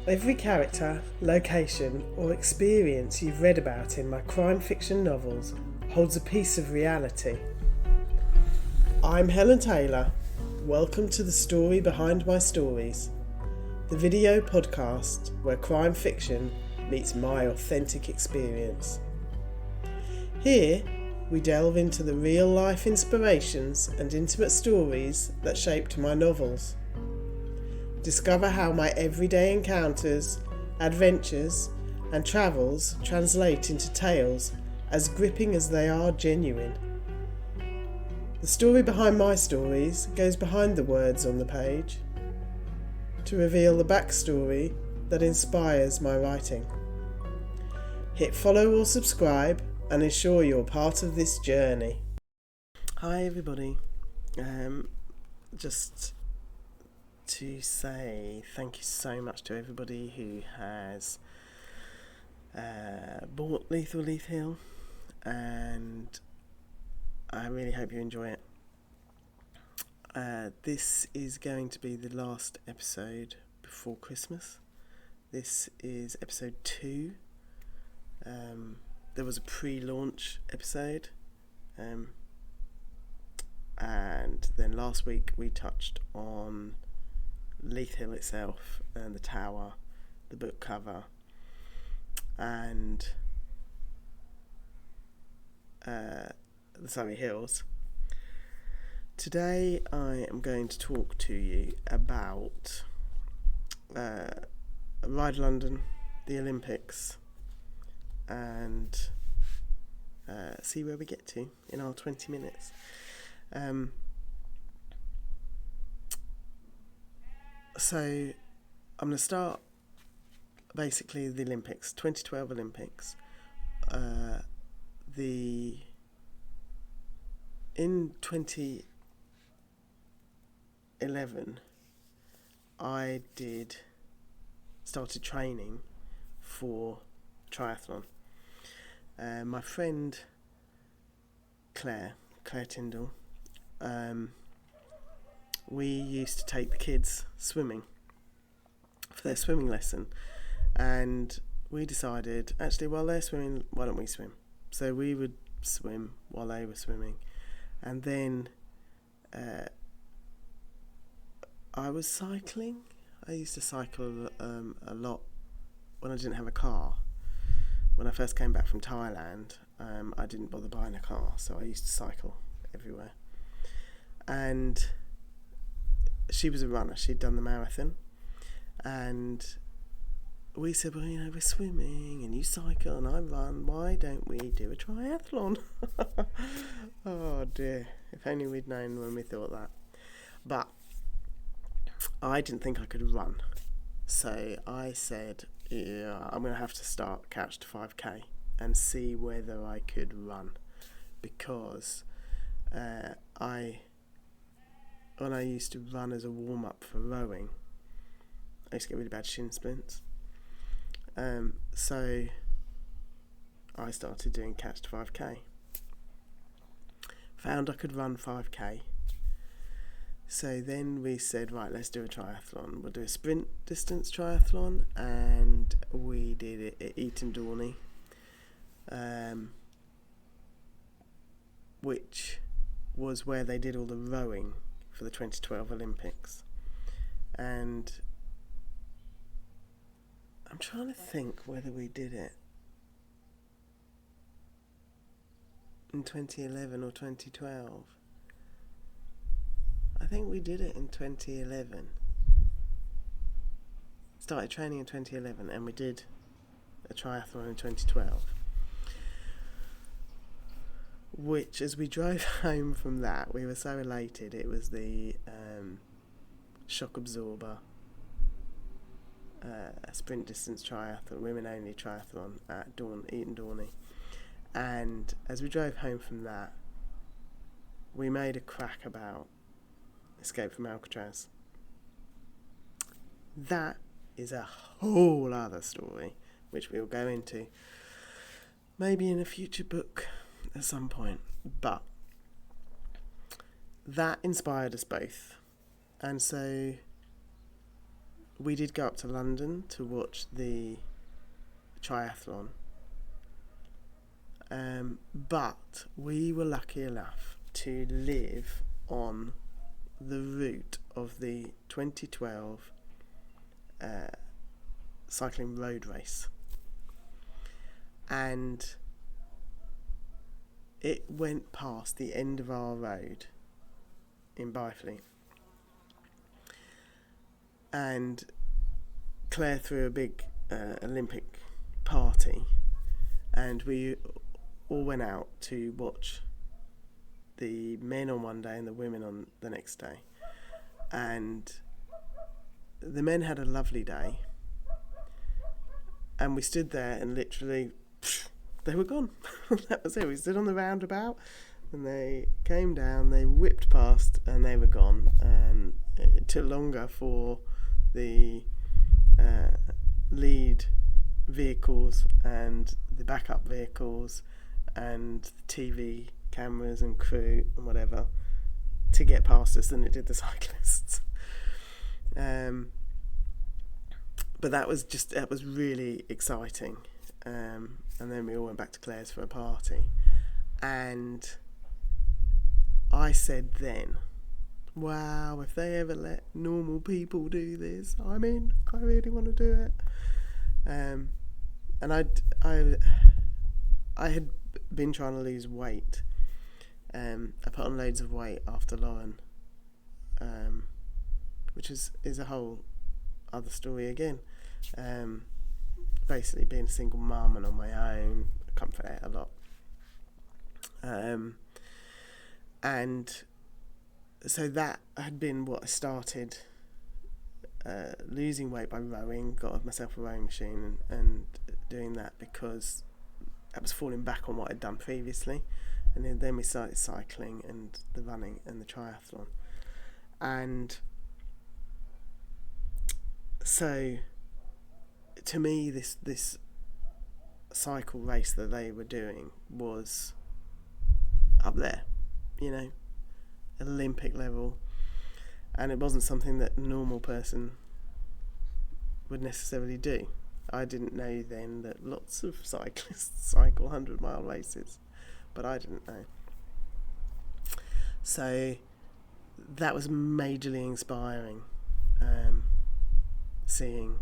Every character, location, or experience you've read about in my crime fiction novels holds a piece of reality. I'm Helen Taylor. Welcome to the story behind my stories, the video podcast where crime fiction meets my authentic experience. Here, we delve into the real-life inspirations and intimate stories that shaped my novels. Discover how my everyday encounters, adventures, and travels translate into tales as gripping as they are genuine. The story behind my stories goes behind the words on the page to reveal the backstory that inspires my writing. Hit follow or subscribe and ensure you're part of this journey. Hi everybody. Just to say thank you so much to everybody who has bought Leith or Leith Hill, and I really hope you enjoy it. This is going to be the last episode before Christmas. This is episode 2. There was a pre-launch episode, and then last week we touched on Leith Hill itself and the tower, the book cover, and the Surrey Hills. Today I am going to talk to you about Ride London, the Olympics, and see where we get to in our 20 minutes. So I'm going to start basically the Olympics, 2012 Olympics. In 2011, I started training for triathlon. My friend Claire Tyndall, we used to take the kids swimming for their swimming lesson, and we decided, actually, while they're swimming, why don't we swim? So we would swim while they were swimming, and then I was cycling. I used to cycle a lot when I didn't have a car. When I first came back from Thailand, I didn't bother buying a car, so I used to cycle everywhere. And she was a runner. She'd done the marathon, and we said, well, we're swimming and you cycle and I run, why don't we do a triathlon? Oh dear, if only we'd known when we thought that. But I didn't think I could run, so I said, yeah, I'm going to have to start Couch to 5k and see whether I could run, because when I used to run as a warm-up for rowing, I used to get really bad shin splints. So I started doing Couch to 5k. Found I could run 5k. So then we said, right, let's do a triathlon. We'll do a sprint distance triathlon, and we did it at Eton Dorney, which was where they did all the rowing for the 2012 Olympics. And I'm trying to think whether we did it in 2011 or 2012. I think we did it in 2011. Started training in 2011, and we did a triathlon in 2012. Which, as we drove home from that, we were so elated. It was the shock absorber sprint distance triathlon, women only triathlon at Eton Dorney. And as we drove home from that, we made a crack about Escape from Alcatraz. That is a whole other story, which we'll go into maybe in a future book at some point. But that inspired us both, and so we did go up to London to watch the triathlon. But we were lucky enough to live on the route of the 2012 cycling road race. And it went past the end of our road in Byfleet. And Claire threw a big Olympic party, and we all went out to watch the men on one day and the women on the next day. And the men had a lovely day, and we stood there and literally they were gone. That was it. We stood on the roundabout and they came down, they whipped past and they were gone. And it took longer for the lead vehicles and the backup vehicles and the TV cameras and crew and whatever to get past us than it did the cyclists. But that was really exciting. And then we all went back to Claire's for a party. And I said then, wow, if they ever let normal people do this, I'm in. I really want to do it. And I had been trying to lose weight. I put on loads of weight after Lauren, which is a whole other story again. Basically being a single mum and on my own, I comfort out a lot. And so that had been what I started losing weight by rowing, got myself a rowing machine and doing that because that was falling back on what I'd done previously. And then we started cycling and the running and the triathlon. And so to me, this cycle race that they were doing was up there, Olympic level, and it wasn't something that a normal person would necessarily do. I didn't know then that lots of cyclists cycle 100-mile races, but I didn't know. So that was majorly inspiring, seeing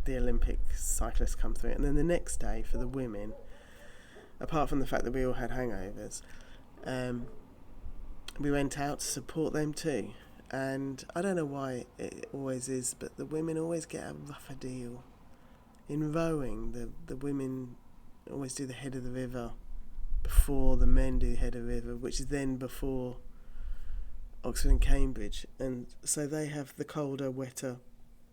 the Olympic cyclists come through. And then the next day for the women, apart from the fact that we all had hangovers, we went out to support them too. And I don't know why it always is, but the women always get a rougher deal. In rowing, the women always do the head of the river before the men do head of the river, which is then before Oxford and Cambridge. And so they have the colder, wetter,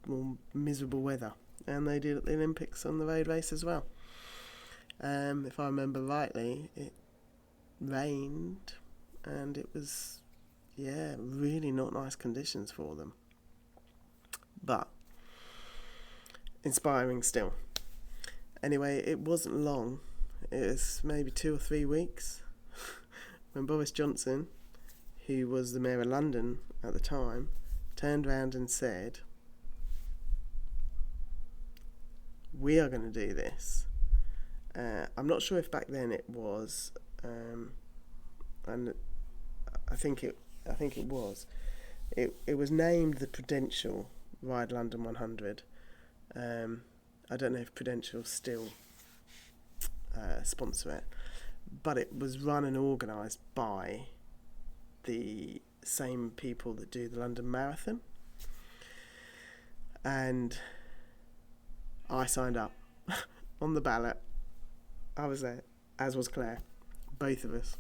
more miserable weather. And they did the Olympics on the road race as well. If I remember rightly, it rained and it was, really not nice conditions for them. But inspiring still. Anyway, it wasn't long. It was maybe 2 or 3 weeks when Boris Johnson, who was the Mayor of London at the time, turned around and said, we are going to do this. I'm not sure if back then it was, and I think it was. It was named the Prudential Ride London 100. I don't know if Prudential still sponsor it, but it was run and organised by the same people that do the London Marathon. And I signed up on the ballot. I was there, as was Claire. Both of us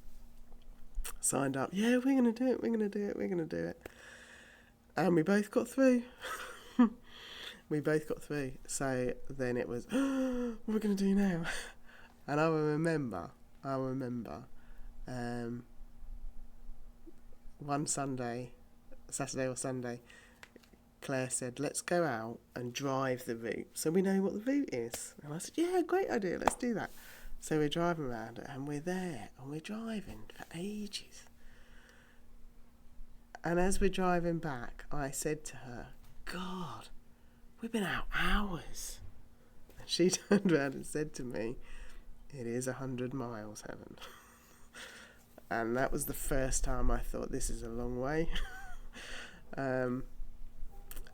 signed up. Yeah, we're going to do it. And we both got through. So then it was, what are we going to do now? And I remember one Saturday or Sunday, Claire said, let's go out and drive the route so we know what the route is. And I said, yeah, great idea, let's do that. So we're driving around it and we're there and we're driving for ages. And as we're driving back, I said to her, God, we've been out hours. And she turned around and said to me, it is 100 miles, Helen. And that was the first time I thought, this is a long way.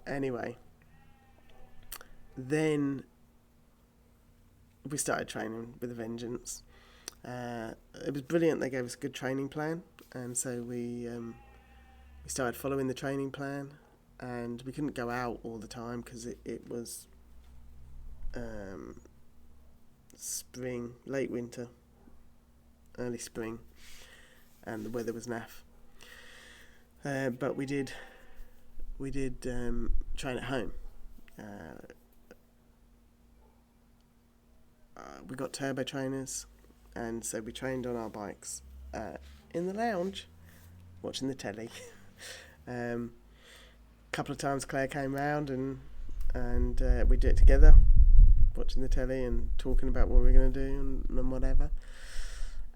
Anyway, then we started training with a vengeance. It was brilliant. They gave us a good training plan, and so we started following the training plan. And we couldn't go out all the time because it was spring, late winter, early spring, and the weather was naff. But we did train at home. We got turbo trainers, and so we trained on our bikes in the lounge, watching the telly. Couple of times Claire came round and we did it together, watching the telly and talking about what we were going to do and whatever.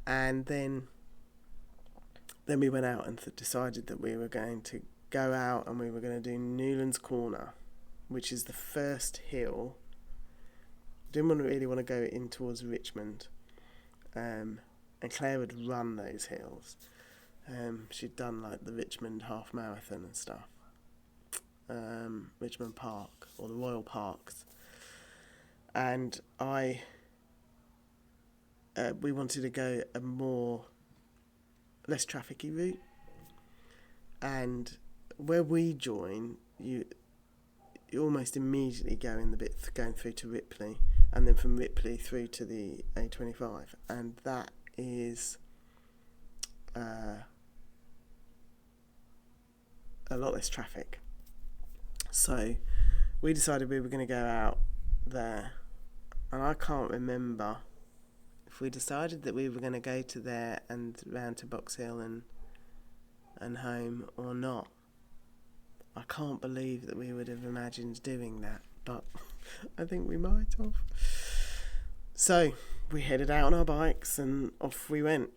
And then we went out and decided that we were going to go out and we were going to do Newlands Corner, which is the first hill. Didn't really want to go in towards Richmond, and Claire would run those hills. She'd done like the Richmond half marathon and stuff. Richmond Park, or the Royal Parks, and we wanted to go a less trafficky route, and where we join, you almost immediately go in the bit going through to Ripley, and then from Ripley through to the A25, and that is a lot less traffic. So we decided we were going to go out there, and I can't remember if we decided that we were going to go to there and round to Box Hill and home or not. I can't believe that we would have imagined doing that, but I think we might have. So we headed out on our bikes and off we went,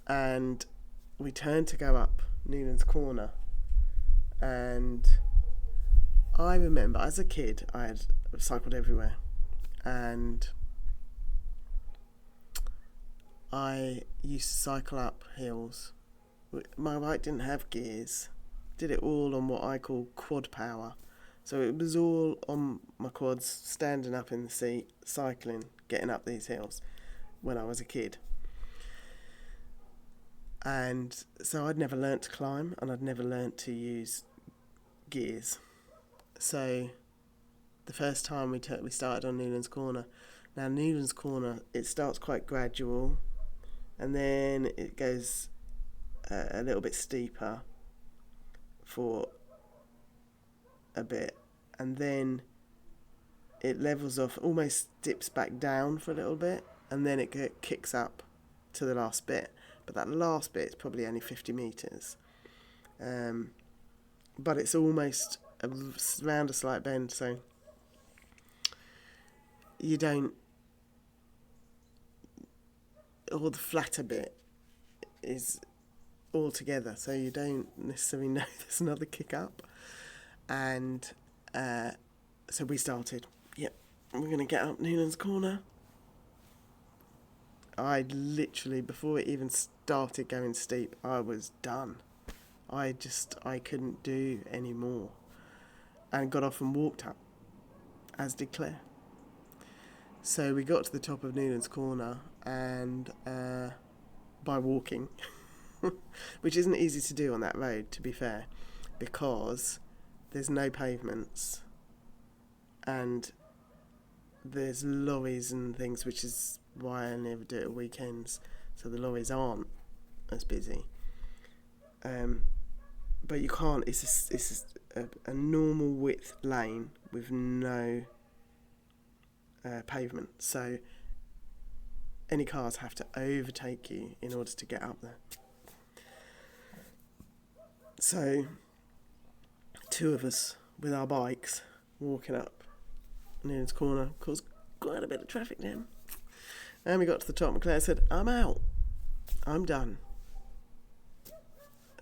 and we turned to go up Newlands Corner, and I remember as a kid I had cycled everywhere, and I used to cycle up hills. My bike didn't have gears, did it all on what I call quad power. So it was all on my quads, standing up in the seat, cycling, getting up these hills when I was a kid. And so I'd never learnt to climb, and I'd never learnt to use gears. So the first time we started on Newlands Corner. Now Newlands Corner, it starts quite gradual, and then it goes a little bit steeper for a bit, and then it levels off, almost dips back down for a little bit, and then it kicks up to the last bit. But that last bit is probably only 50 metres. But it's almost around a slight bend, so you don't, or the flatter bit is all together, so you don't necessarily know there's another kick up. And so we started, we're going to get up Newlands Corner. I literally, before it even started going steep, I was done. I couldn't do any more, and got off and walked up, as did Claire. So we got to the top of Newlands Corner, and by walking, which isn't easy to do on that road, to be fair, because there's no pavements, and there's lorries and things, which is why I never do it at weekends, so the lorries aren't as busy. But you can't, it's a normal width lane with no pavement, so any cars have to overtake you in order to get up there. So two of us with our bikes walking up Newlands Corner, caused quite a bit of traffic then, and we got to the top and Claire said, I'm out, I'm done.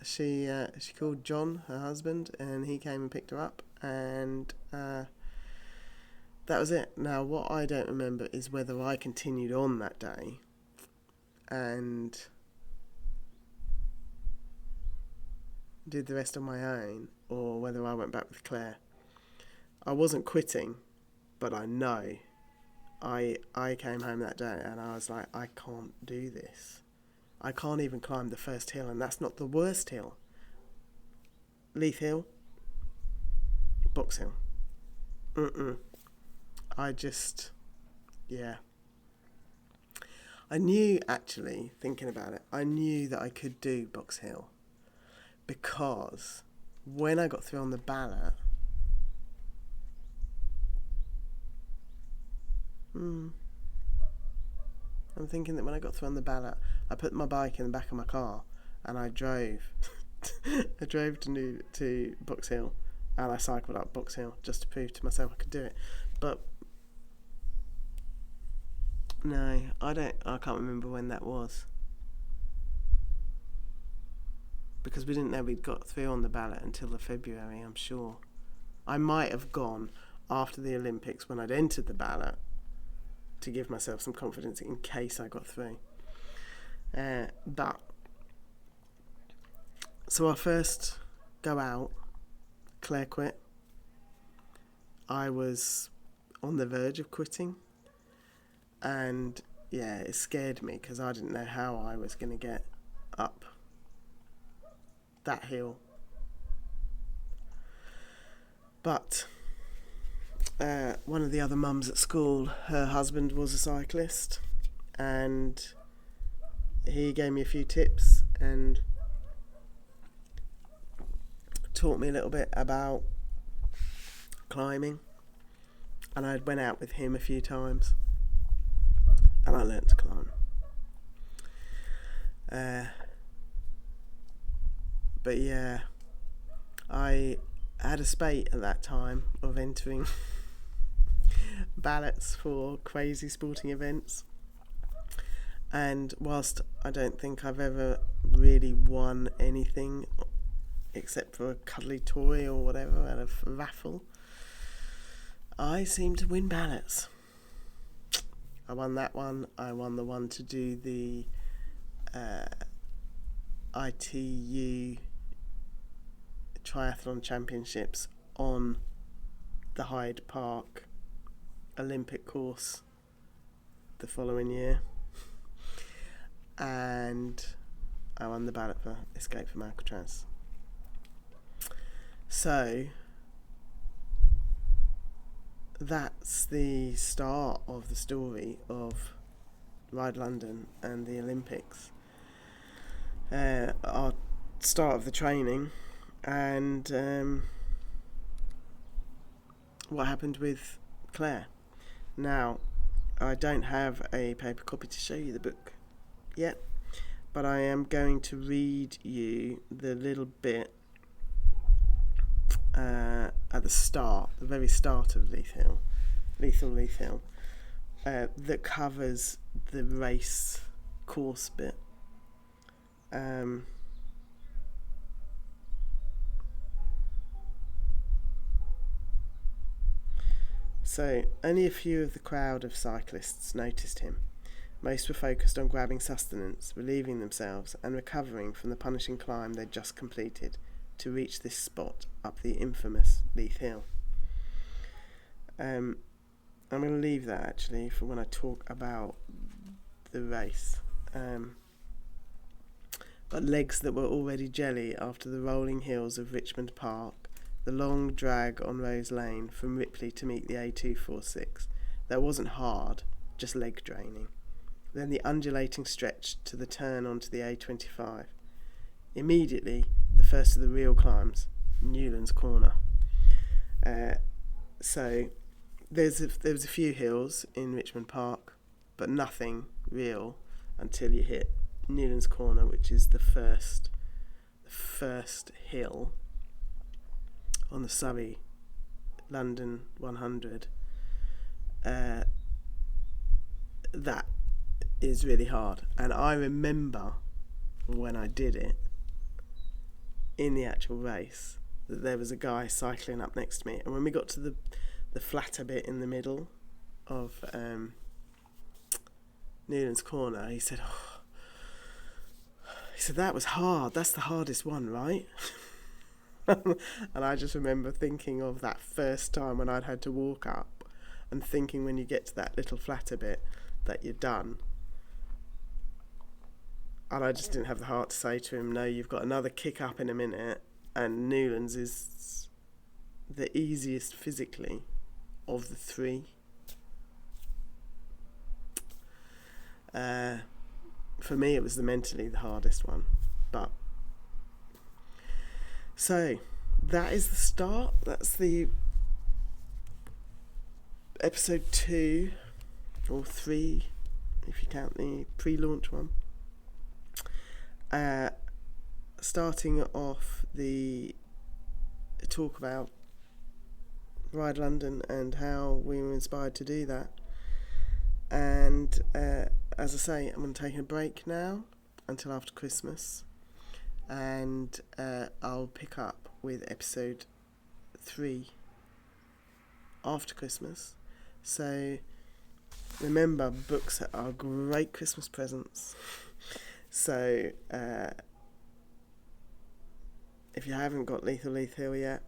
She called John, her husband, and he came and picked her up, and that was it. Now, what I don't remember is whether I continued on that day and did the rest on my own, or whether I went back with Claire. I wasn't quitting, but I know I came home that day and I was like, I can't do this. I can't even climb the first hill, and that's not the worst hill. Leith Hill, Box Hill. I just, yeah. I knew, actually, thinking about it, I knew that I could do Box Hill, because when I got through on the ballot, I'm thinking that when I got through on the ballot, I put my bike in the back of my car and I drove. I drove to Box Hill, and I cycled up Box Hill just to prove to myself I could do it. But no, I can't remember when that was, because we didn't know we'd got through on the ballot until the February, I'm sure. I might have gone after the Olympics when I'd entered the ballot to give myself some confidence in case I got through. But so I first go out, Claire quit. I was on the verge of quitting, and yeah, it scared me because I didn't know how I was going to get up that hill. But one of the other mums at school, her husband was a cyclist, and he gave me a few tips and taught me a little bit about climbing, and I went out with him a few times and I learnt to climb. But yeah, I had a spate at that time of entering ballots for crazy sporting events, and whilst I don't think I've ever really won anything except for a cuddly toy or whatever at a raffle, I seem to win ballots. I won that one. I won the one to do the ITU triathlon championships on the Hyde Park Olympic course the following year, and I won the ballot for Escape from Alcatraz. So that's the start of the story of Ride London and the Olympics. Our start of the training, and what happened with Claire. Now, I don't have a paper copy to show you the book yet, but I am going to read you the little bit at the start, the very start of Leith Hill, that covers the race course bit. So, only a few of the crowd of cyclists noticed him. Most were focused on grabbing sustenance, relieving themselves, and recovering from the punishing climb they'd just completed to reach this spot up the infamous Leith Hill. I'm going to leave that actually for when I talk about the race. But legs that were already jelly after the rolling hills of Richmond Park, the long drag on Rose Lane from Ripley to meet the A246. That wasn't hard, just leg draining. Then the undulating stretch to the turn onto the A25. Immediately, the first of the real climbs, Newlands Corner. So there was a few hills in Richmond Park, but nothing real until you hit Newlands Corner, which is the first hill on the Surrey London 100. That is really hard, and I remember when I did it in the actual race that there was a guy cycling up next to me, and when we got to the flatter bit in the middle of Newland's corner, he said, that was hard. That's the hardest one, right? And I just remember thinking of that first time when I'd had to walk up, and thinking when you get to that little flatter bit that you're done. And I just didn't have the heart to say to him, no, you've got another kick up in a minute, and Newland's is the easiest physically of the three. For me, it was mentally the hardest one. But so that is the start. That's the episode 2 or 3, if you count the pre-launch one. Starting off the talk about Ride London and how we were inspired to do that. And as I say, I'm going to take a break now until after Christmas, and I'll pick up with episode 3 after Christmas. So remember, books are great Christmas presents. So if you haven't got Leith or Leith Hill yet,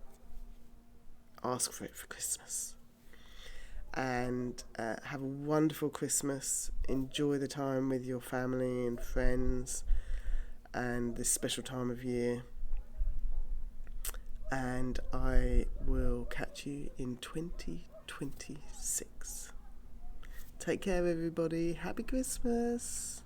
ask for it for Christmas. And have a wonderful Christmas. Enjoy the time with your family and friends and this special time of year. And I will catch you in 2026. Take care, everybody. Happy Christmas.